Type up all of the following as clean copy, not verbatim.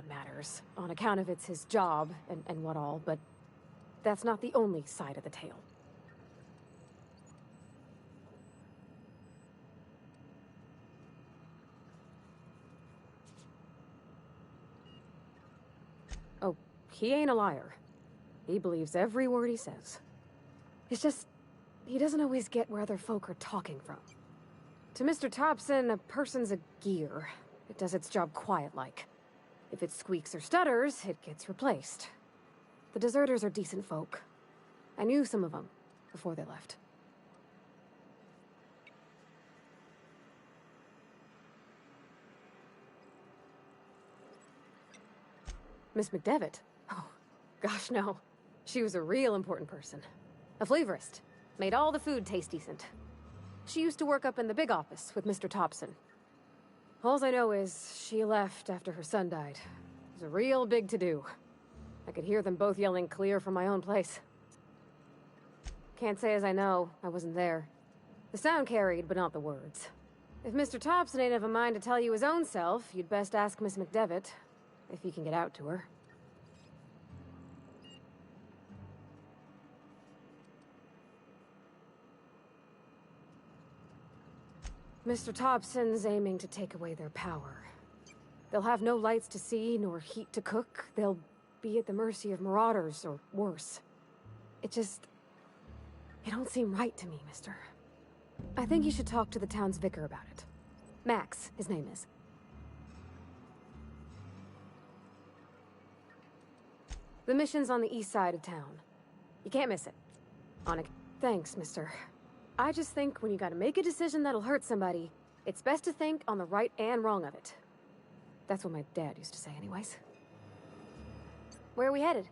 matters, on account of it's his job and what all, but that's not the only side of the tale. Oh, he ain't a liar. He believes every word he says. It's just, he doesn't always get where other folk are talking from. To Mr. Thompson, a person's a gear. It does its job quiet-like. If it squeaks or stutters, it gets replaced. The deserters are decent folk. I knew some of them before they left. Miss McDevitt? Oh, gosh, no. She was a real important person. A flavorist. Made all the food taste decent. She used to work up in the big office with Mr. Thompson. Alls I know is she left after her son died. It was a real big to-do. I could hear them both yelling clear from my own place. Can't say as I know. I wasn't there. The sound carried, but not the words. If Mr. Thompson ain't of a mind to tell you his own self, you'd best ask Miss McDevitt, if he can get out to her. Mr. Thompson's aiming to take away their power. They'll have no lights to see, nor heat to cook. They'll be at the mercy of marauders, or worse. It don't seem right to me, mister. I think you should talk to the town's vicar about it. Max, his name is. The mission's on the east side of town. You can't miss it. Thanks, mister. I just think when you gotta make a decision that'll hurt somebody, it's best to think on the right and wrong of it. That's what my dad used to say anyways. Where are we headed?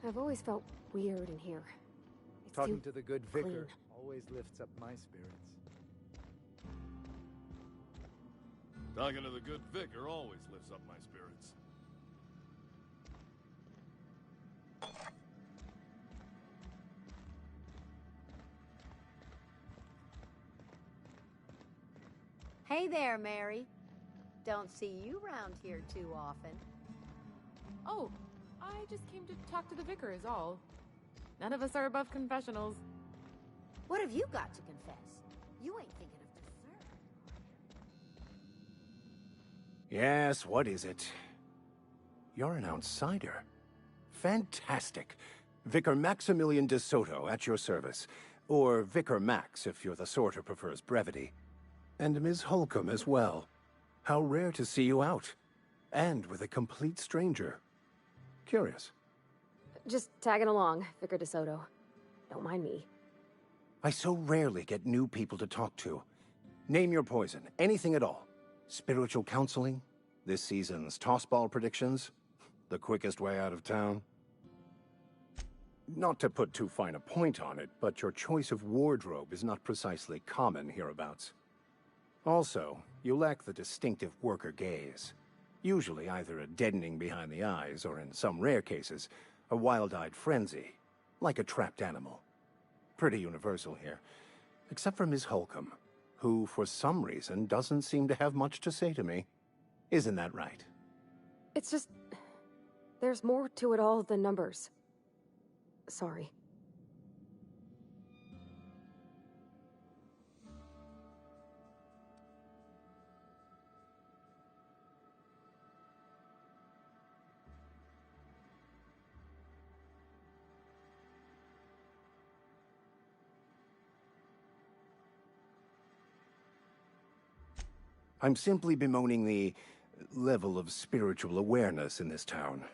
I've always felt weird in here. It's Talking to the good vicar clean. always lifts up my spirits. Talking to the good vicar always lifts up my spirits. Hey there, Mary. Don't see you around here too often. Oh, I just came to talk to the vicar is all. None of us are above confessionals. What have you got to confess? You ain't thinking of dessert. Yes, what is it? You're an outsider. Fantastic. Vicar Maximilian de Soto, at your service. Or Vicar Max, if you're the sort who prefers brevity. And Ms. Holcomb as well. How rare to see you out. And with a complete stranger. Curious. Just tagging along, Vicar DeSoto. Don't mind me. I so rarely get new people to talk to. Name your poison, anything at all. Spiritual counseling? This season's tossball predictions? The quickest way out of town? Not to put too fine a point on it, but your choice of wardrobe is not precisely common hereabouts. Also, you lack the distinctive worker gaze. Usually either a deadening behind the eyes, or in some rare cases, a wild-eyed frenzy, like a trapped animal. Pretty universal here, except for Miss Holcomb, who for some reason doesn't seem to have much to say to me. Isn't that right? It's just... there's more to it all than numbers. Sorry. I'm simply bemoaning the level of spiritual awareness in this town.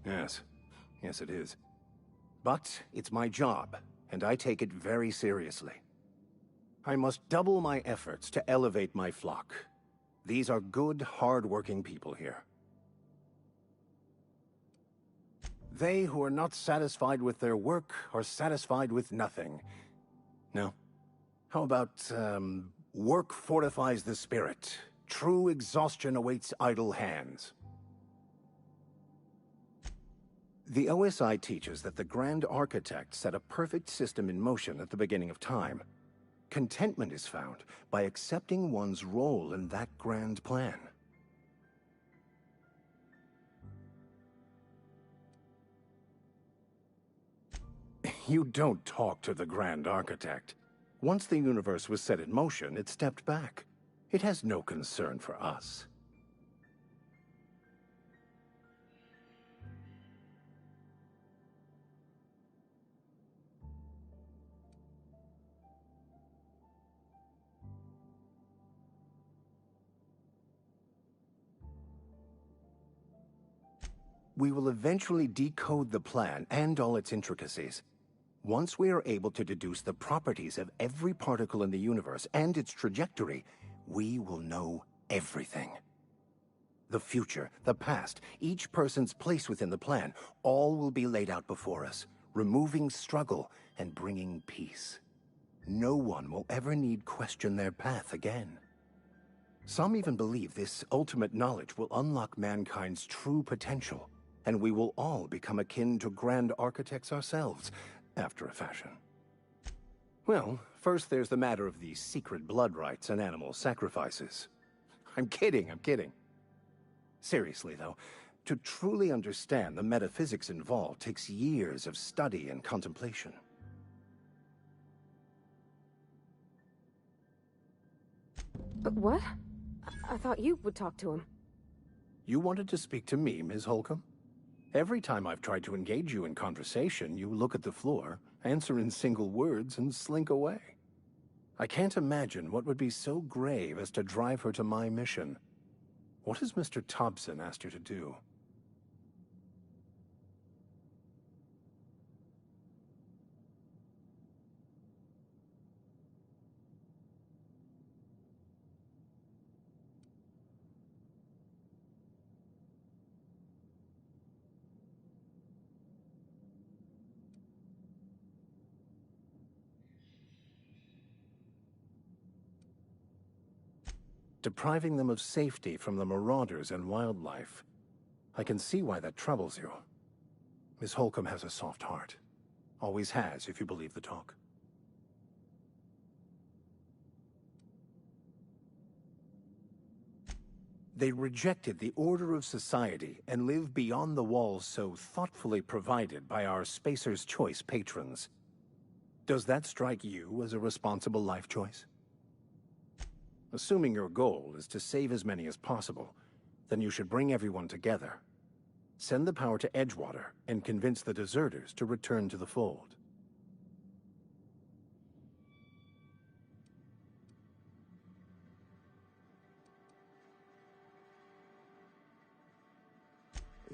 Yes. Yes, it is. But it's my job, and I take it very seriously. I must double my efforts to elevate my flock. These are good, hard-working people here. They who are not satisfied with their work are satisfied with nothing. No? How about, work fortifies the spirit. True exhaustion awaits idle hands. The OSI teaches that the Grand Architect set a perfect system in motion at the beginning of time. Contentment is found by accepting one's role in that grand plan. You don't talk to the Grand Architect. Once the universe was set in motion, it stepped back. It has no concern for us. We will eventually decode the plan and all its intricacies. Once we are able to deduce the properties of every particle in the universe and its trajectory, we will know everything. The future, the past, each person's place within the plan, all will be laid out before us, removing struggle and bringing peace. No one will ever need question their path again. Some even believe this ultimate knowledge will unlock mankind's true potential, and we will all become akin to Grand Architects ourselves, after a fashion. Well, first there's the matter of the secret blood rites and animal sacrifices. I'm kidding. Seriously, though, to truly understand the metaphysics involved takes years of study and contemplation. But what? I thought you would talk to him. You wanted to speak to me, Ms. Holcomb? Every time I've tried to engage you in conversation, you look at the floor, answer in single words, and slink away. I can't imagine what would be so grave as to drive her to my mission. What has Mr. Thompson asked you to do? Depriving them of safety from the marauders and wildlife. I can see why that troubles you. Miss Holcomb has a soft heart. Always has, if you believe the talk. They rejected the order of society and live beyond the walls so thoughtfully provided by our Spacer's Choice patrons. Does that strike you as a responsible life choice? Assuming your goal is to save as many as possible, then you should bring everyone together. Send the power to Edgewater and convince the deserters to return to the fold.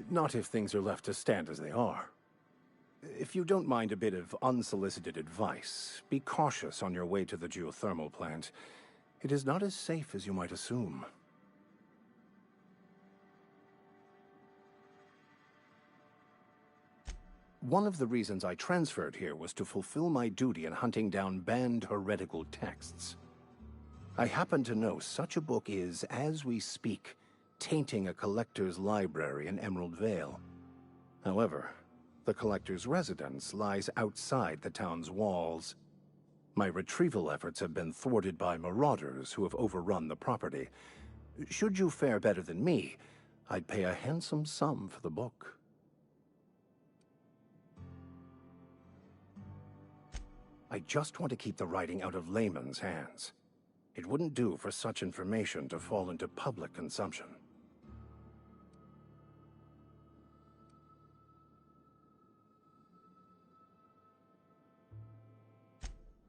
Not if things are left to stand as they are. If you don't mind a bit of unsolicited advice, be cautious on your way to the geothermal plant. It is not as safe as you might assume. One of the reasons I transferred here was to fulfill my duty in hunting down banned heretical texts. I happen to know such a book is, as we speak, tainting a collector's library in Emerald Vale. However, the collector's residence lies outside the town's walls. My retrieval efforts have been thwarted by marauders who have overrun the property. Should you fare better than me, I'd pay a handsome sum for the book. I just want to keep the writing out of layman's hands. It wouldn't do for such information to fall into public consumption.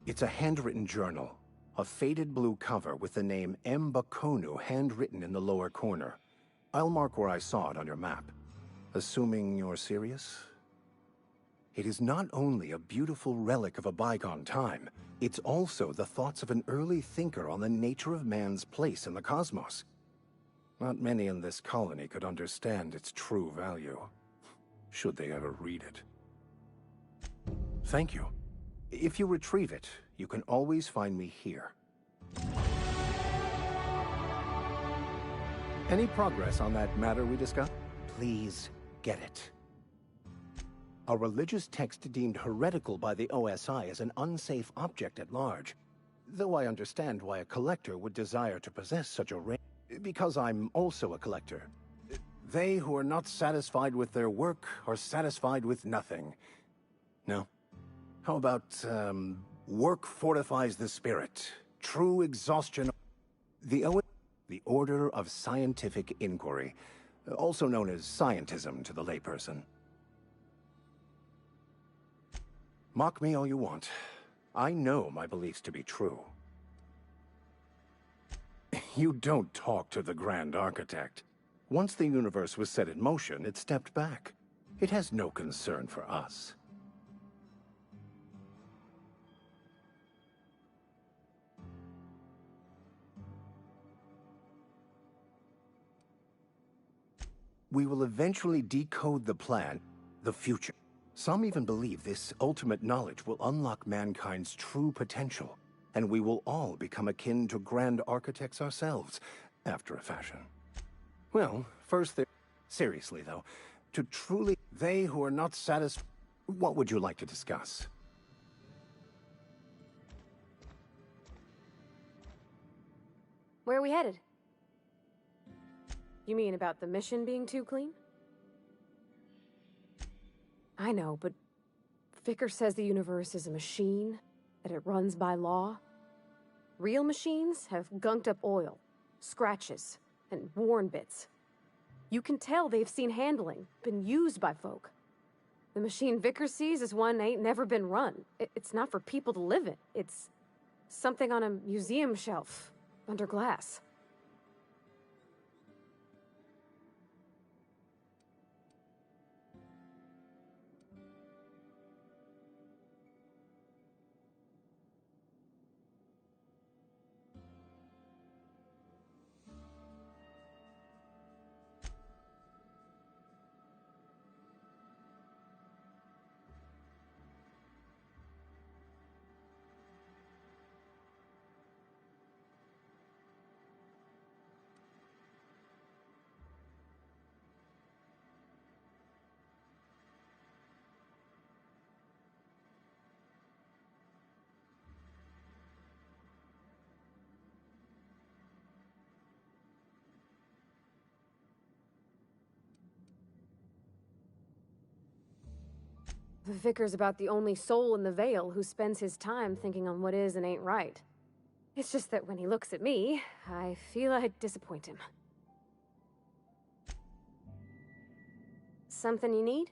It's a handwritten journal, a faded blue cover with the name M. Bakonu handwritten in the lower corner. I'll mark where I saw it on your map. Assuming you're serious? It is not only a beautiful relic of a bygone time, it's also the thoughts of an early thinker on the nature of man's place in the cosmos. Not many in this colony could understand its true value, should they ever read it. Thank you. If you retrieve it, you can always find me here. Any progress on that matter we discussed? Please get it. A religious text deemed heretical by the OSI is an unsafe object at large, though I understand why a collector would desire to possess such a rare... Because I'm also a collector. They who are not satisfied with their work are satisfied with nothing. No? How about, work fortifies the spirit. True exhaustion... The Order of Scientific Inquiry, also known as scientism to the layperson. Mock me all you want. I know my beliefs to be true. You don't talk to the Grand Architect. Once the universe was set in motion, it stepped back. It has no concern for us. We will eventually decode the plan, the future. Some even believe this ultimate knowledge will unlock mankind's true potential, and we will all become akin to Grand Architects ourselves, after a fashion. Well, first seriously though, to truly... They who are not satisfied... What would you like to discuss? Where are we headed? You mean about the mission being too clean? I know, but Vickers says the universe is a machine, that it runs by law. Real machines have gunked up oil, scratches, and worn bits. You can tell they've seen handling, been used by folk. The machine Vickers sees is one ain't never been run. It's not for people to live in. It's something on a museum shelf, under glass. The Vicar's about the only soul in the Vale who spends his time thinking on what is and ain't right. It's just that when he looks at me, I feel I'd disappoint him. Something you need?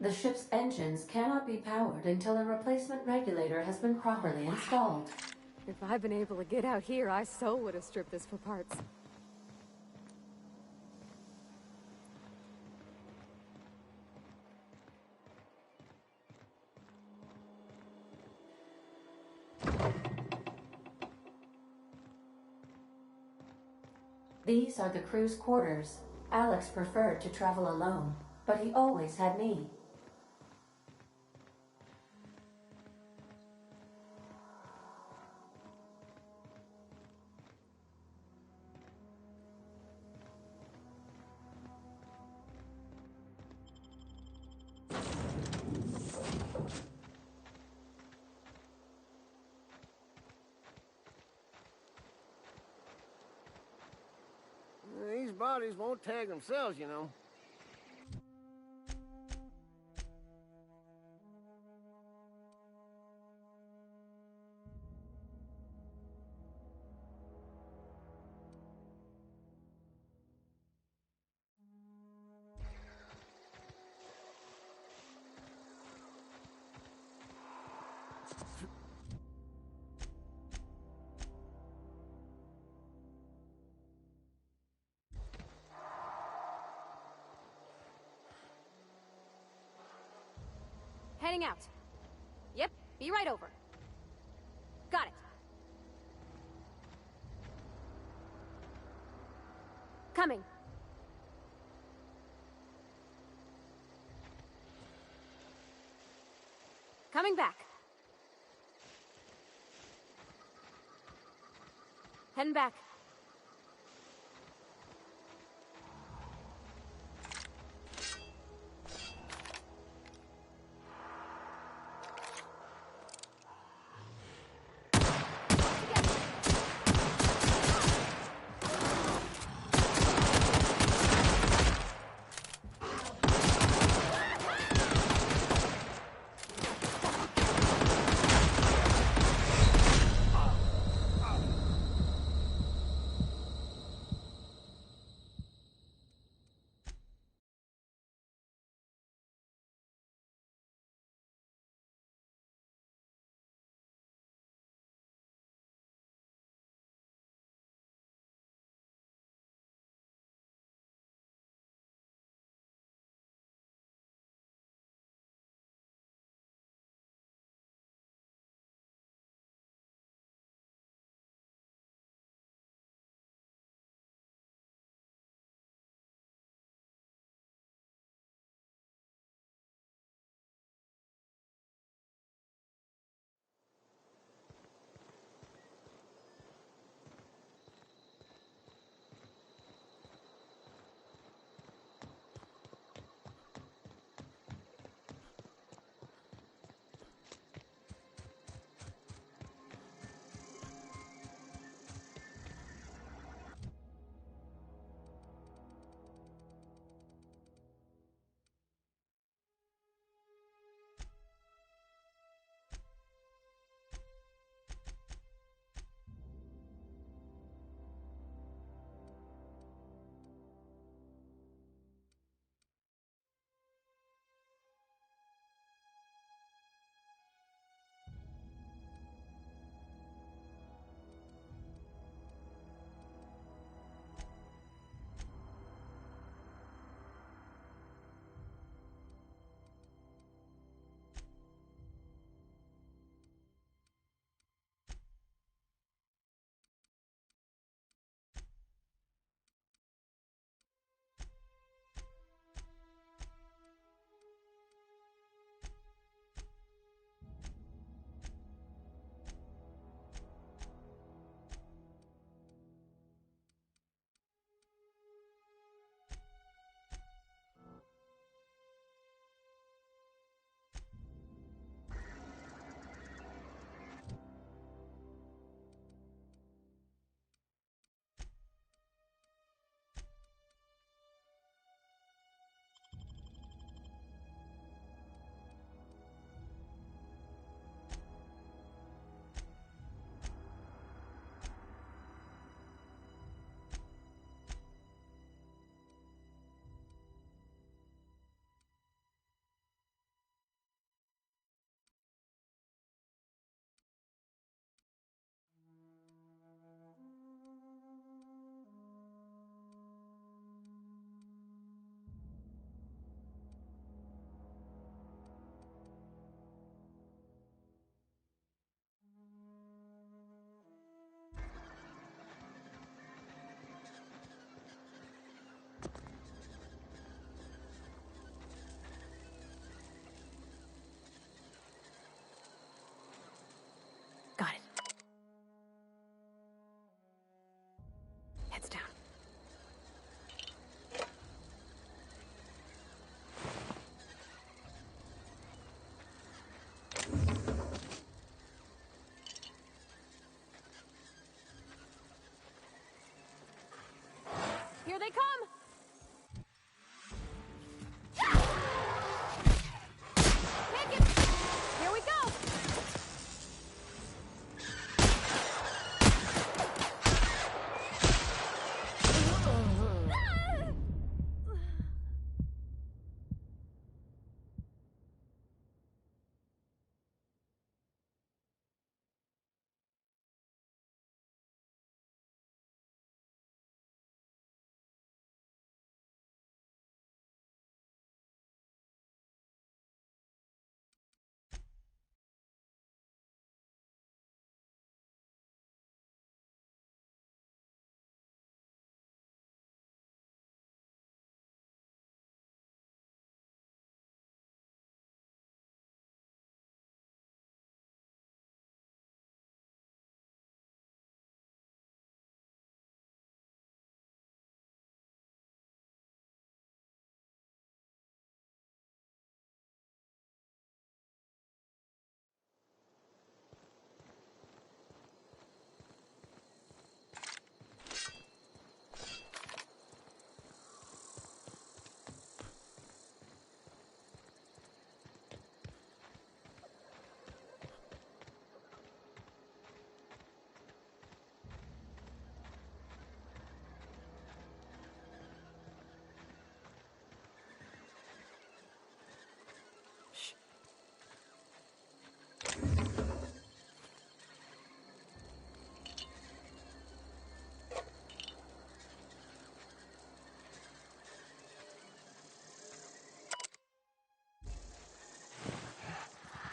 The ship's engines cannot be powered until a replacement regulator has been properly installed. If I'd been able to get out here, I so would have stripped this for parts. These are the crew's quarters. Alex preferred to travel alone, but he always had me. These bodies won't tag themselves, you know. Heading out. Yep, be right over. Got it. Coming. Coming back. Heading back. they come! Can't get... Here we go!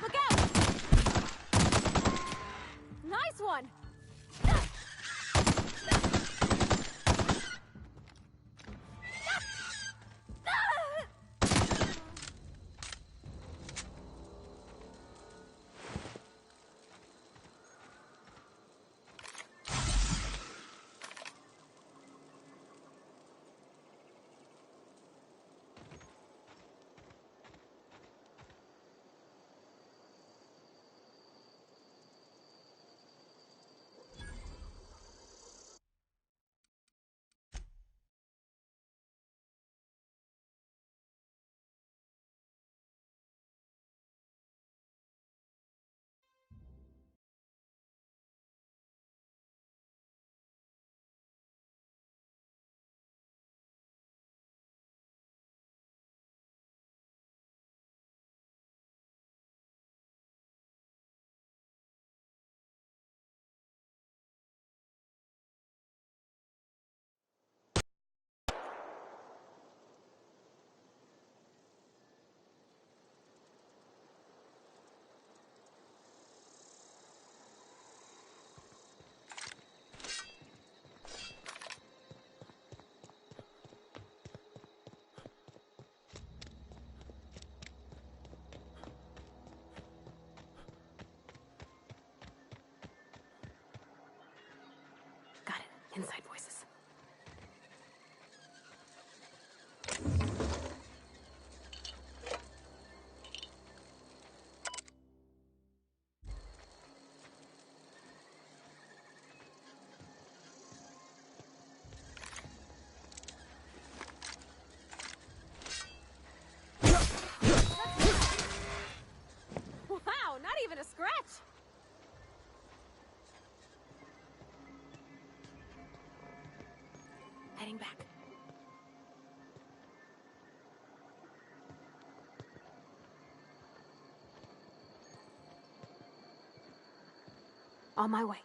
Look out! Nice one! Got it. Inside voices. Wow, not even a scratch! Heading back. On my way.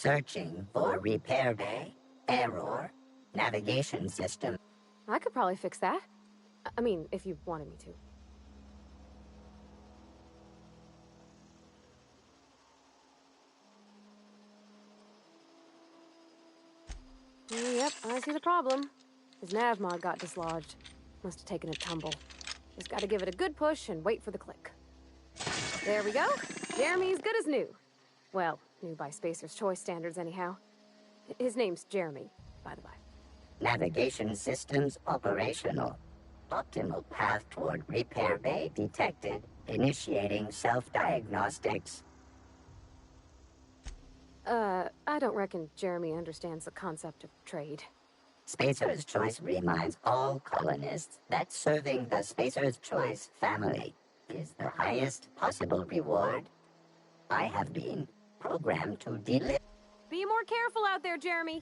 Searching for repair bay. Error. Navigation system. I could probably fix that. I mean, if you wanted me to. Yep, I see the problem. His nav mod got dislodged. Must have taken a tumble. Just gotta give it a good push and wait for the click. There we go. Jeremy's good as new. Well, new by Spacer's Choice standards anyhow. His name's Jeremy, by the by. Navigation systems operational. Optimal path toward repair bay detected. Initiating self-diagnostics. I don't reckon Jeremy understands the concept of trade. Spacer's Choice reminds all colonists that serving the Spacer's Choice family is the highest possible reward. I have been programmed to deliver. Be more careful out there, Jeremy.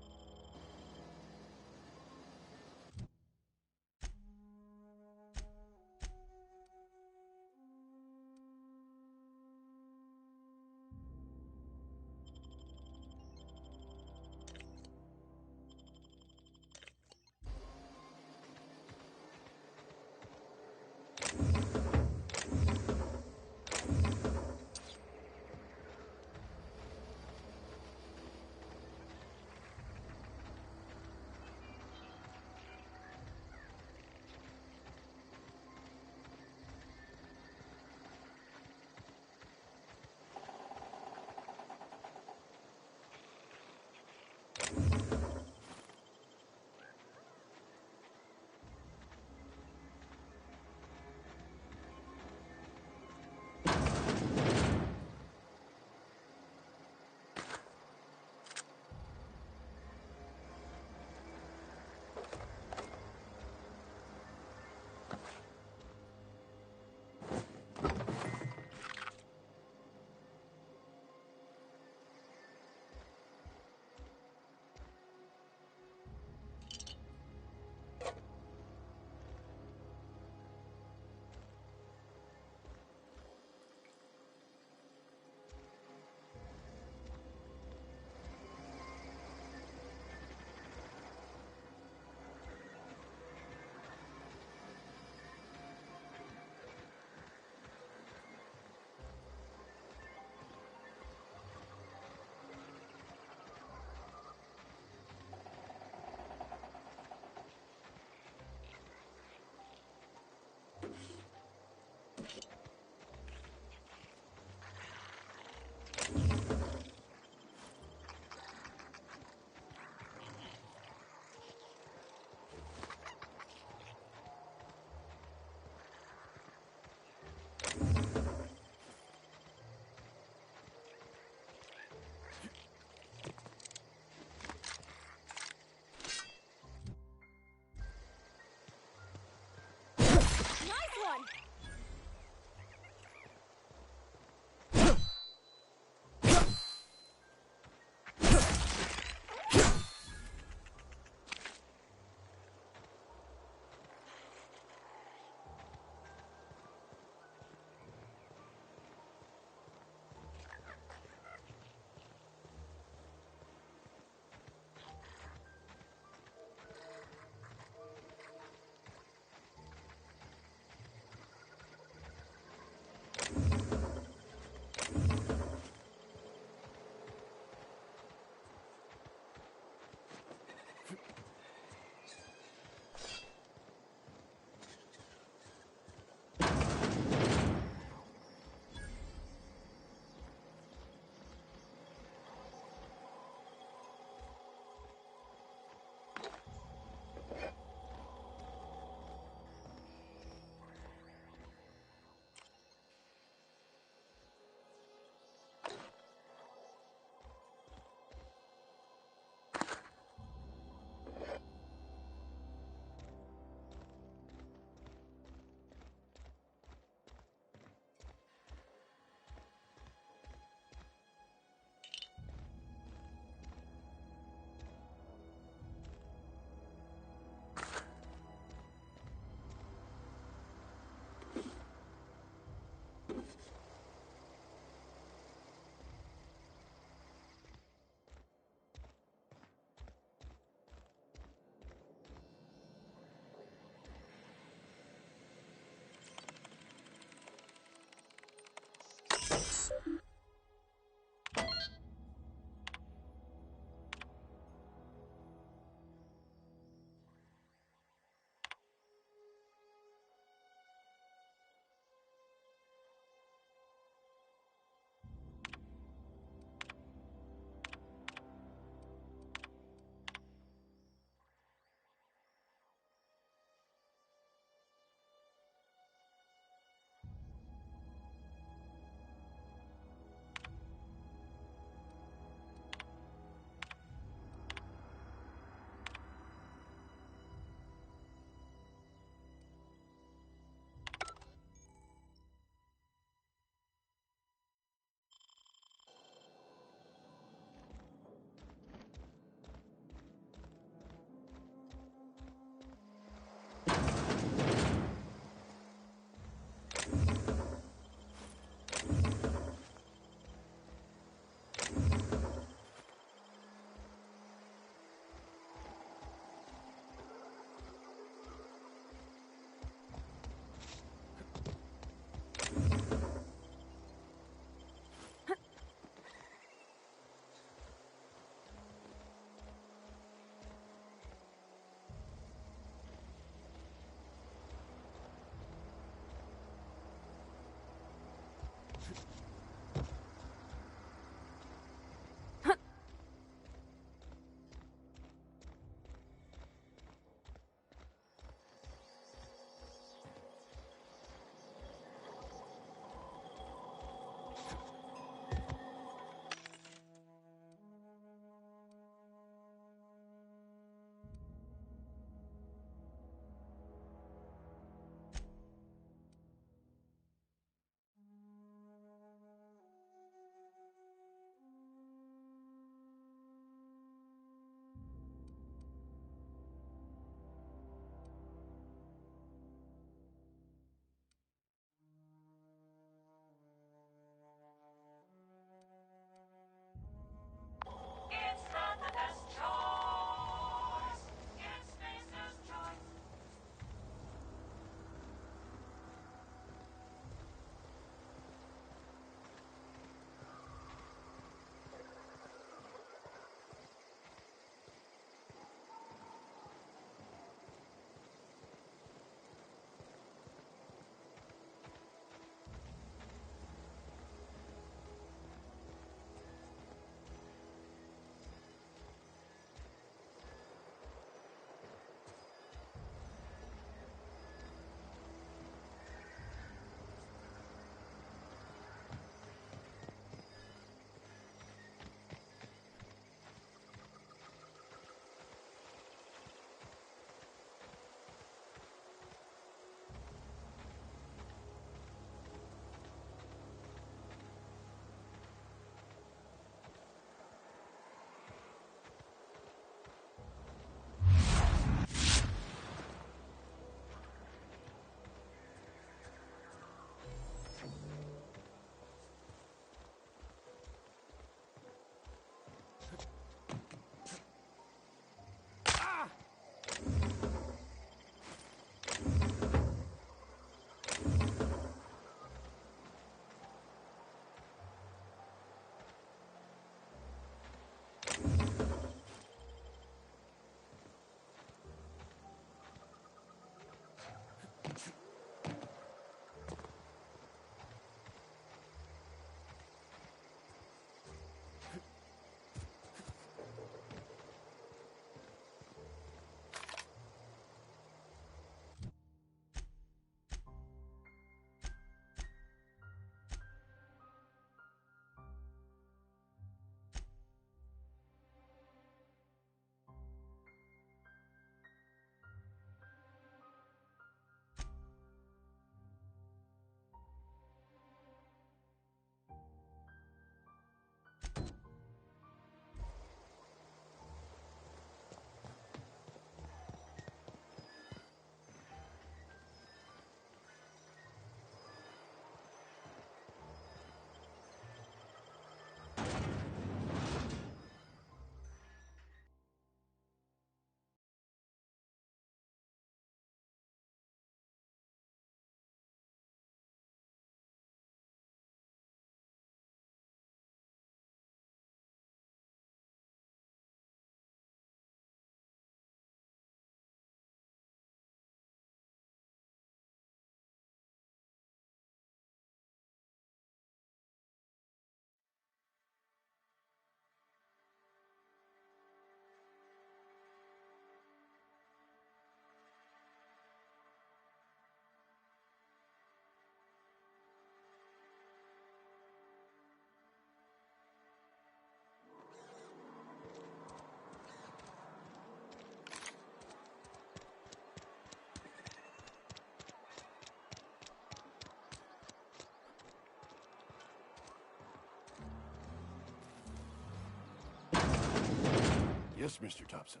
Yes, Mr. Thompson.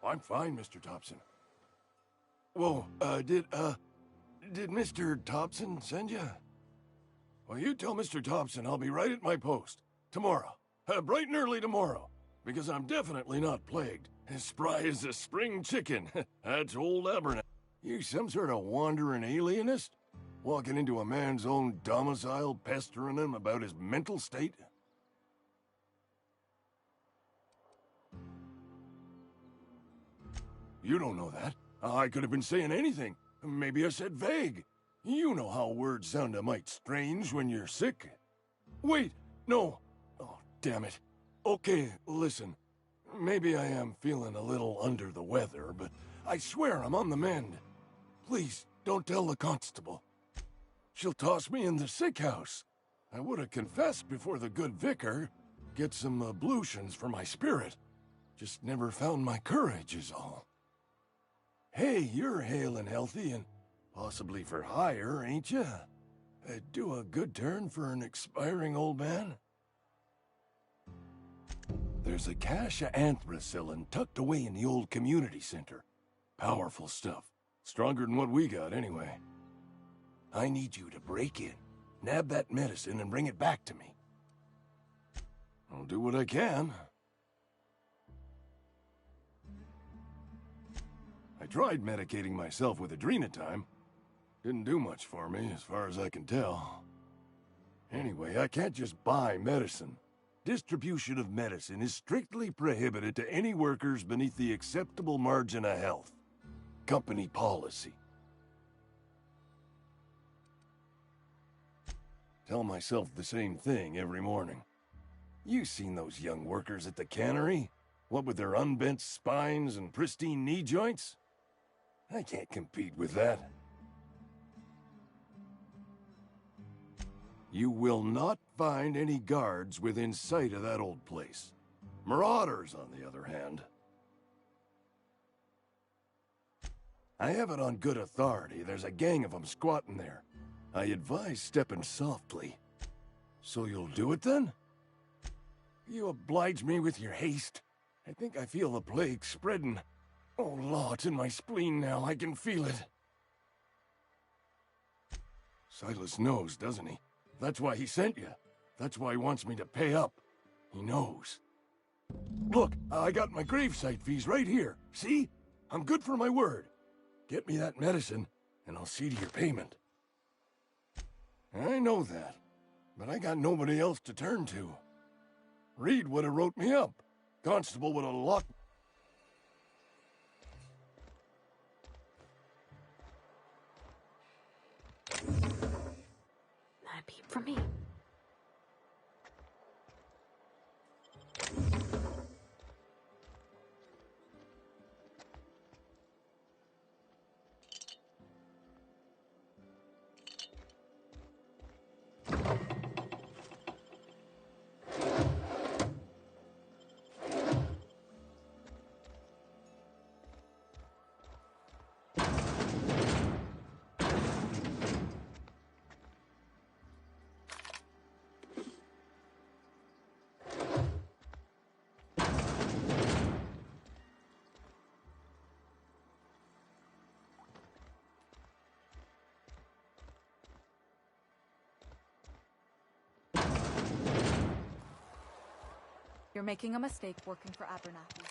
I'm fine, Mr. Thompson. Whoa, did Mr. Thompson send you? Well, you tell Mr. Thompson I'll be right at my post. Tomorrow. Bright and early tomorrow. Because I'm definitely not plagued. As spry as a spring chicken. That's old Abernathy. You some sort of wandering alienist? Walking into a man's own domicile, pestering him about his mental state? You don't know that. I could have been saying anything. Maybe I said vague. You know how words sound a mite strange when you're sick. Wait, no. Oh, damn it. Okay, listen. Maybe I am feeling a little under the weather, but I swear I'm on the mend. Please, don't tell the constable. She'll toss me in the sick house. I would have confessed before the good vicar. Get some ablutions for my spirit. Just never found my courage is all. Hey, you're hale and healthy and possibly for hire, ain't you? Do a good turn for an expiring old man? There's a cache of anthracillin tucked away in the old community center. Powerful stuff. Stronger than what we got, anyway. I need you to break in, nab that medicine, and bring it back to me. I'll do what I can. I tried medicating myself with Adrenatime. Didn't do much for me, as far as I can tell. Anyway, I can't just buy medicine. Distribution of medicine is strictly prohibited to any workers beneath the acceptable margin of health. Company policy. Tell myself the same thing every morning. You seen those young workers at the cannery? What with their unbent spines and pristine knee joints? I can't compete with that. You will not find any guards within sight of that old place. Marauders, on the other hand. I have it on good authority. There's a gang of them squatting there. I advise stepping softly. So you'll do it then? You oblige me with your haste. I think I feel the plague spreading. Oh, Law, it's in my spleen now. I can feel it. Silas knows, doesn't he? That's why he sent you. That's why he wants me to pay up. He knows. Look, I got my gravesite fees right here. See? I'm good for my word. Get me that medicine, and I'll see to your payment. I know that, but I got nobody else to turn to. Reed would have wrote me up. Constable would have locked... Not a peep from me. You're making a mistake working for Abernathy.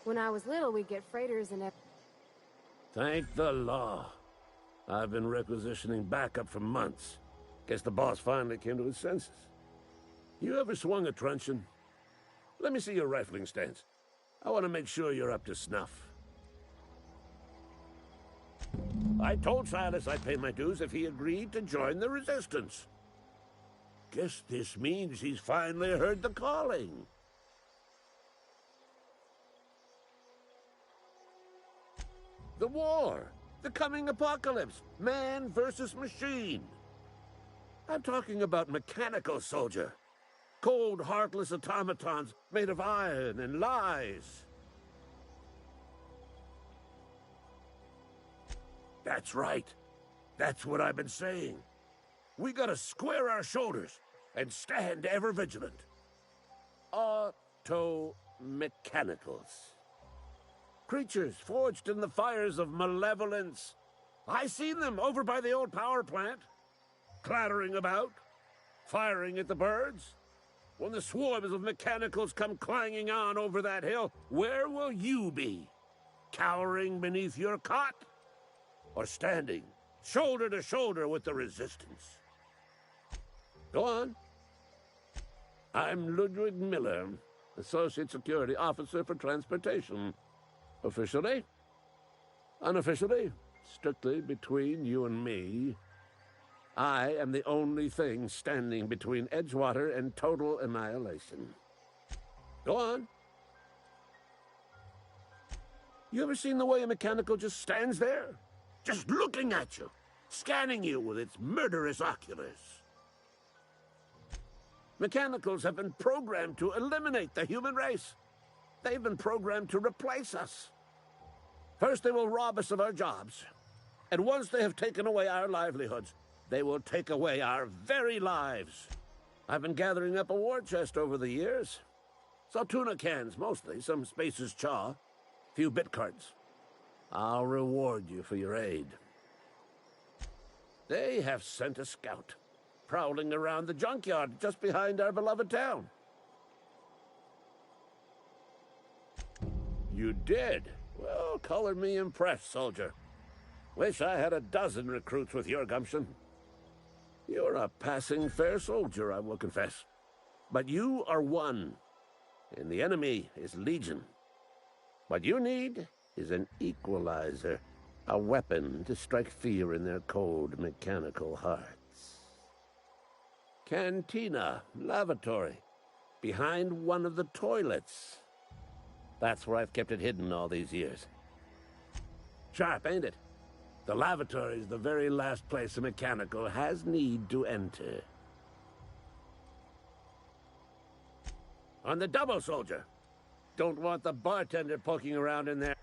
When I was little, we'd get freighters and Thank the law. I've been requisitioning backup for months. Guess the boss finally came to his senses. You ever swung a truncheon? Let me see your rifling stance. I want to make sure you're up to snuff. I told Silas I'd pay my dues if he agreed to join the Resistance. Guess this means he's finally heard the calling. The war, the coming apocalypse, man versus machine. I'm talking about mechanical soldier. Cold, heartless automatons made of iron and lies. That's right. That's what I've been saying. We gotta square our shoulders and stand ever vigilant. Auto-mechanicals. Creatures forged in the fires of malevolence. I seen them over by the old power plant, clattering about, firing at the birds. When the swarms of mechanicals come clanging on over that hill, where will you be? Cowering beneath your cot? Or standing, shoulder to shoulder with the Resistance? Go on. I'm Ludwig Miller, Associate Security Officer for Transportation. Officially, unofficially, strictly between you and me, I am the only thing standing between Edgewater and total annihilation. Go on. You ever seen the way a mechanical just stands there? Just looking at you, scanning you with its murderous oculars. Mechanicals have been programmed to eliminate the human race. They've been programmed to replace us. First, they will rob us of our jobs. And once they have taken away our livelihoods, they will take away our very lives. I've been gathering up a war chest over the years. Saw tuna cans, mostly, some Spacer's chaw, few bit cards. I'll reward you for your aid. They have sent a scout, prowling around the junkyard just behind our beloved town. You did? Well, color me impressed, soldier. Wish I had a dozen recruits with your gumption. You're a passing fair soldier, I will confess. But you are one, and the enemy is legion. What you need is an equalizer, a weapon to strike fear in their cold, mechanical hearts. Cantina, lavatory, behind one of the toilets. That's where I've kept it hidden all these years. Sharp, ain't it? The lavatory is the very last place a mechanical has need to enter. On the double, soldier. Don't want the bartender poking around in there.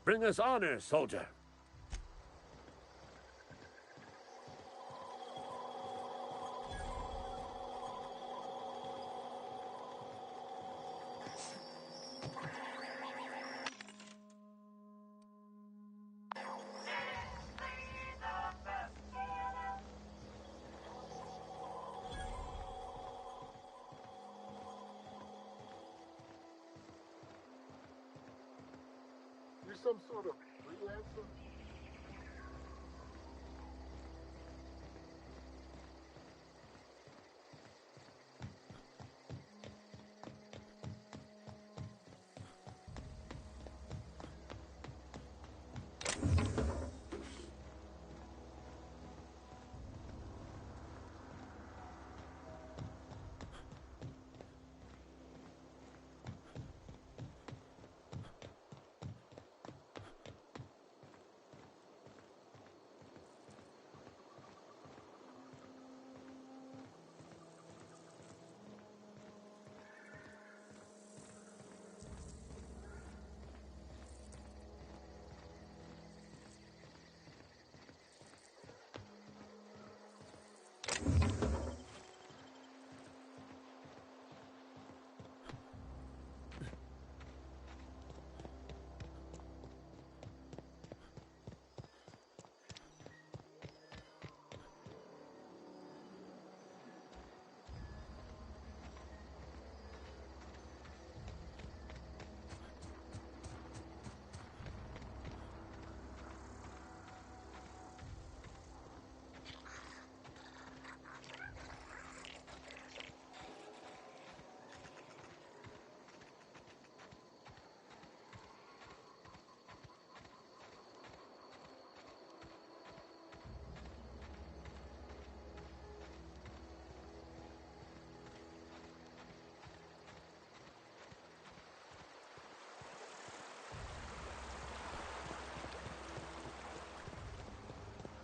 Bring us honor, soldier. You're some sort of freelancer?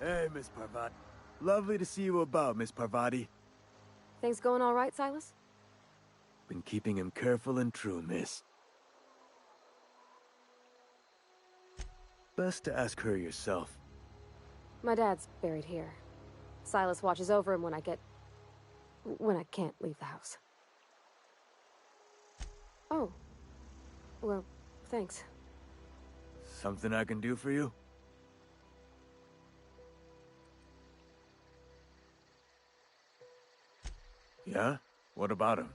Hey, Miss Parvati. Lovely to see you about, Miss Parvati. Things going all right, Silas? Been keeping him careful and true, miss. Best to ask her yourself. My dad's buried here. Silas watches over him when I can't leave the house. Oh. Well, thanks. Something I can do for you? Yeah? What about him?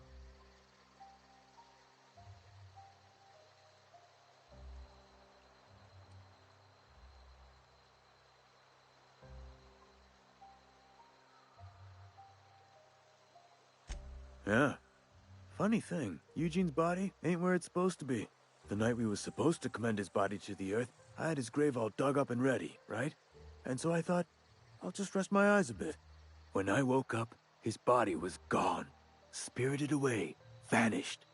Yeah. Funny thing, Eugene's body ain't where it's supposed to be. The night we was supposed to commend his body to the earth, I had his grave all dug up and ready, right? And so I thought, I'll just rest my eyes a bit. When I woke up, his body was gone. Spirited away. Vanished.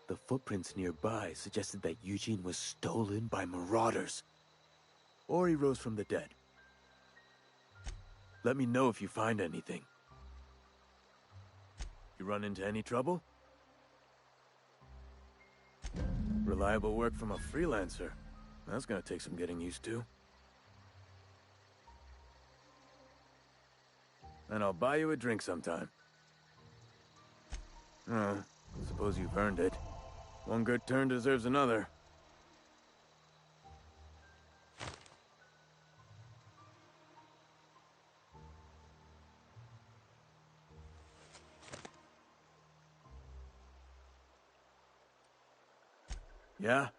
The footprints nearby suggested that Eugene was stolen by marauders. Or he rose from the dead. Let me know if you find anything. You run into any trouble? Reliable work from a freelancer. That's gonna take some getting used to. And I'll buy you a drink sometime. Suppose you've earned it. One good turn deserves another. Yeah?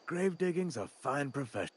Grave digging's a fine profession.